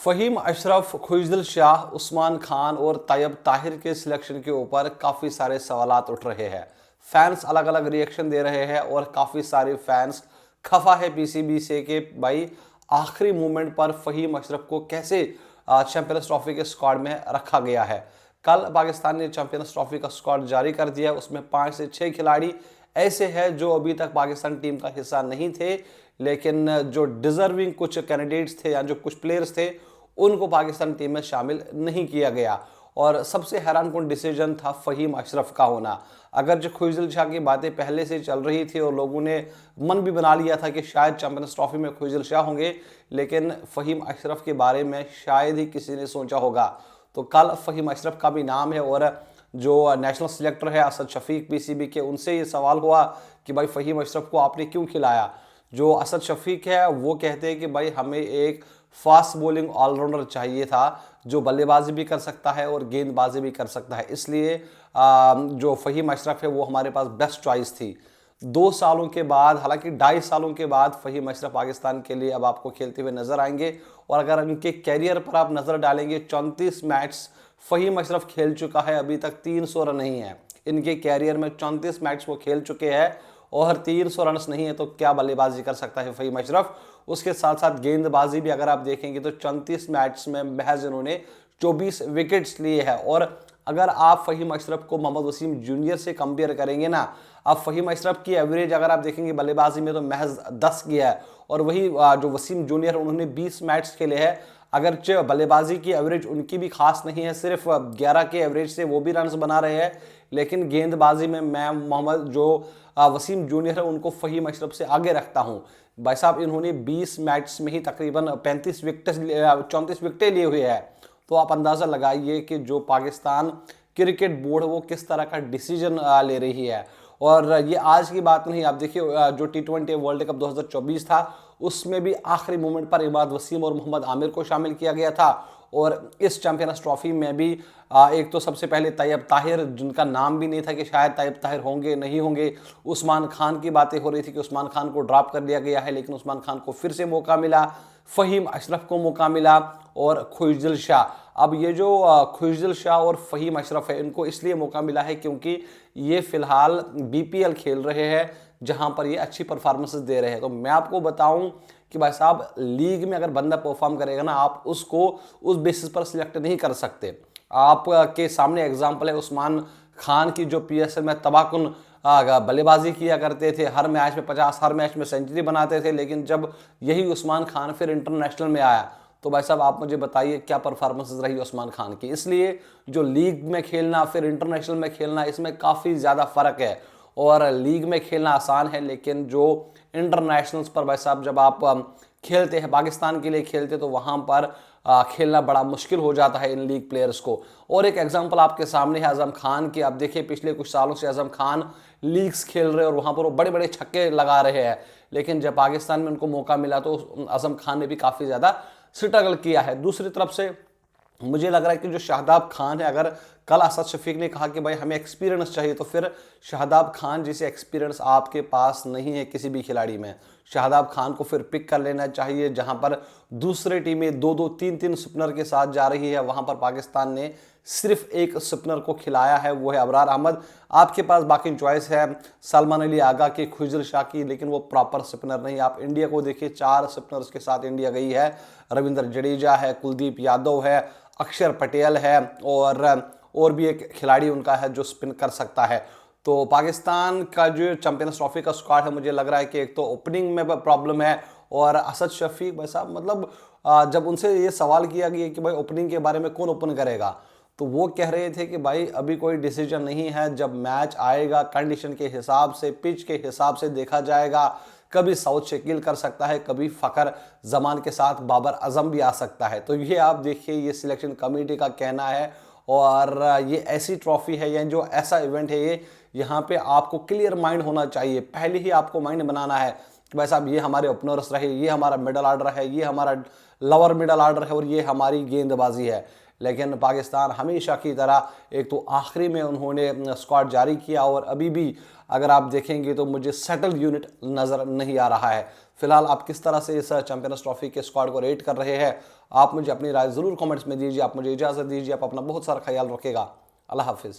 फ़हीम अशरफ, खुशदिल शाह, उस्मान खान और तैयब ताहिर के सिलेक्शन के ऊपर काफ़ी सारे सवालात उठ रहे हैं। फैंस अलग अलग रिएक्शन दे रहे हैं और काफ़ी सारे फैंस खफा है पीसीबी से कि भाई आखिरी मोमेंट पर फ़हीम अशरफ को कैसे चैंपियंस ट्रॉफी के स्क्वाड में रखा गया है। कल पाकिस्तान ने चैंपियंस ट्रॉफी का स्क्वाड जारी कर दिया। उसमें 5 से 6 खिलाड़ी ऐसे हैं जो अभी तक पाकिस्तान टीम का हिस्सा नहीं थे, लेकिन जो डिजर्विंग कुछ कैंडिडेट्स थे या जो कुछ प्लेयर्स थे उनको पाकिस्तान टीम में शामिल नहीं किया गया। और सबसे हैरानकुन डिसीजन था फ़हीम अशरफ का होना। अगर जो खुशदिल शाह की बातें पहले से चल रही थी और लोगों ने मन भी बना लिया था कि शायद चैंपियंस ट्रॉफी में खुशदिल शाह होंगे, लेकिन फ़हीम अशरफ के बारे में शायद ही किसी ने सोचा होगा। तो कल फ़हीम अशरफ का भी नाम है और जो नेशनल सिलेक्टर है असद शफीक पीसीबी के, उनसे ये सवाल हुआ कि भाई फ़हीम अशरफ को आपने क्यों खिलाया। जो असद शफीक है वो कहते हैं कि भाई हमें एक फास्ट बॉलिंग ऑलराउंडर चाहिए था जो बल्लेबाजी भी कर सकता है और गेंदबाजी भी कर सकता है, इसलिए जो फ़हीम अशरफ है वो हमारे पास बेस्ट चॉइस थी। 2 सालों के बाद, हालांकि 2.5 सालों के बाद फ़हीम अशरफ पाकिस्तान के लिए अब आपको खेलते हुए नजर आएंगे। और अगर इनके कैरियर पर आप नज़र डालेंगे, 34 मैच फ़हीम अशरफ खेल चुका है, अभी तक 300 रन नहीं है इनके कैरियर में। 34 मैच वो खेल चुके हैं और 300 रन नहीं है, तो क्या बल्लेबाजी कर सकता है फ़हीम अशरफ। उसके साथ साथ गेंदबाजी भी अगर आप देखेंगे तो 34 मैच में महज इन्होंने 24 विकेट्स लिए हैं। और अगर आप फ़हीम अशरफ को मोहम्मद वसीम जूनियर से कंपेयर करेंगे ना, अब फ़हीम अशरफ की एवरेज अगर आप देखेंगे बल्लेबाजी में तो महज 10 किया है, और वही जो वसीम जूनियर उन्होंने 20 मैच खेले हैं। अगरचे बल्लेबाजी की एवरेज उनकी भी खास नहीं है, सिर्फ 11 के एवरेज से वो भी रन्स बना रहे हैं, लेकिन गेंदबाजी में मैं मोहम्मद जो वसीम जूनियर है उनको फ़हीम अशरफ से आगे रखता हूं। भाई साहब इन्होंने 20 मैच में ही तकरीबन 35 विकेट 34 विकेटें लिए हुए हैं। तो आप अंदाज़ा लगाइए कि जो पाकिस्तान क्रिकेट बोर्ड वो किस तरह का डिसीजन ले रही है। और ये आज की बात नहीं, आप देखिए जो T20 वर्ल्ड कप 2024 था उसमें भी आखिरी मोमेंट पर इमाद वसीम और मोहम्मद आमिर को शामिल किया गया था। और इस चैंपियंस ट्रॉफी में भी एक तो सबसे पहले तैयब ताहिर, जिनका नाम भी नहीं था कि शायद तैयब ताहिर होंगे नहीं होंगे। उस्मान खान की बातें हो रही थी कि उस्मान खान को ड्रॉप कर दिया गया है, लेकिन उस्मान खान को फिर से मौका मिला। फ़हीम अशरफ को मौका मिला और खुशदिल शाह। अब ये जो खुशदिल शाह और फ़हीम अशरफ है इनको इसलिए मौका मिला है क्योंकि ये फिलहाल BPL खेल रहे हैं जहां पर ये अच्छी परफॉर्मेंसेस दे रहे हैं। तो मैं आपको बताऊं कि भाई साहब लीग में अगर बंदा परफॉर्म करेगा ना, आप उसको उस बेसिस पर सिलेक्ट नहीं कर सकते। आपके सामने एग्जांपल है उस्मान खान की, जो PSL में तबाहकुन बल्लेबाजी किया करते थे, हर मैच में 50, हर मैच में सेंचुरी बनाते थे, लेकिन जब यही उस्मान खान फिर इंटरनेशनल में आया तो भाई साहब आप मुझे बताइए क्या परफॉर्मेंसेस रही उस्मान खान की। इसलिए जो लीग में खेलना फिर इंटरनेशनल में खेलना, इसमें काफ़ी ज़्यादा फ़र्क है। और लीग में खेलना आसान है, लेकिन जो इंटरनेशनल्स पर भाई साहब जब आप खेलते हैं, पाकिस्तान के लिए खेलते, तो वहाँ पर खेलना बड़ा मुश्किल हो जाता है इन लीग प्लेयर्स को। और एक एग्जांपल आपके सामने है आज़म खान की। आप देखिए पिछले कुछ सालों से आज़म खान लीग्स खेल रहे हैं और वहाँ पर वो बड़े बड़े छक्के लगा रहे हैं, लेकिन जब पाकिस्तान में उनको मौका मिला तो आज़म खान ने भी काफ़ी ज़्यादा स्ट्रगल किया है। दूसरी तरफ से मुझे लग रहा है कि जो शाहदाब खान है, अगर कल असद शफीक ने कहा कि भाई हमें एक्सपीरियंस चाहिए, तो फिर शाहदाब खान जैसे एक्सपीरियंस आपके पास नहीं है किसी भी खिलाड़ी में। शाहदाब खान को फिर पिक कर लेना चाहिए। जहां पर दूसरे टीमें 2-2 3-3 स्पिनर के साथ जा रही है, वहां पर पाकिस्तान ने सिर्फ एक स्पिनर को खिलाया है, वो है अबरार अहमद। आपके पास बाकी चॉइस है सलमान अली आगा की, खुशदिल शाह की, लेकिन वो प्रॉपर स्पिनर नहीं। आप इंडिया को देखिए, 4 स्पिनर्स के साथ इंडिया गई है। रविंद्र जडेजा है, कुलदीप यादव है, अक्षर पटेल है, और भी एक खिलाड़ी उनका है जो स्पिन कर सकता है। तो पाकिस्तान का जो चैंपियंस ट्रॉफी का स्क्वाड है, मुझे लग रहा है कि एक तो ओपनिंग में प्रॉब्लम है। और असद शफीक भाई साहब, मतलब जब उनसे ये सवाल किया गया कि भाई ओपनिंग के बारे में कौन ओपन करेगा, तो वो कह रहे थे कि भाई अभी कोई डिसीजन नहीं है, जब मैच आएगा कंडीशन के हिसाब से, पिच के हिसाब से देखा जाएगा। कभी साउथ शकील कर सकता है, कभी फ़खर जमान के साथ बाबर आजम भी आ सकता है। तो ये आप देखिए, ये सिलेक्शन कमेटी का कहना है। और ये ऐसी ट्रॉफी है या जो ऐसा इवेंट है, ये यहाँ पे आपको क्लियर माइंड होना चाहिए। पहले ही आपको माइंड बनाना है कि भाई साहब ये हमारे ओपनर्स रहे, ये हमारा मिडल ऑर्डर है, ये हमारा लोअर मिडल ऑर्डर है और ये हमारी गेंदबाजी है। लेकिन पाकिस्तान हमेशा की तरह एक तो आखिरी में उन्होंने स्क्वाड जारी किया और अभी भी अगर आप देखेंगे तो मुझे सेटल यूनिट नज़र नहीं आ रहा है। फिलहाल आप किस तरह से इस चैंपियंस ट्रॉफी के स्क्वाड को रेट कर रहे हैं, आप मुझे अपनी राय जरूर कमेंट्स में दीजिए। आप मुझे इजाजत दीजिए, आप अपना बहुत सारा ख्याल रखेगा। अल्लाह हाफिज़।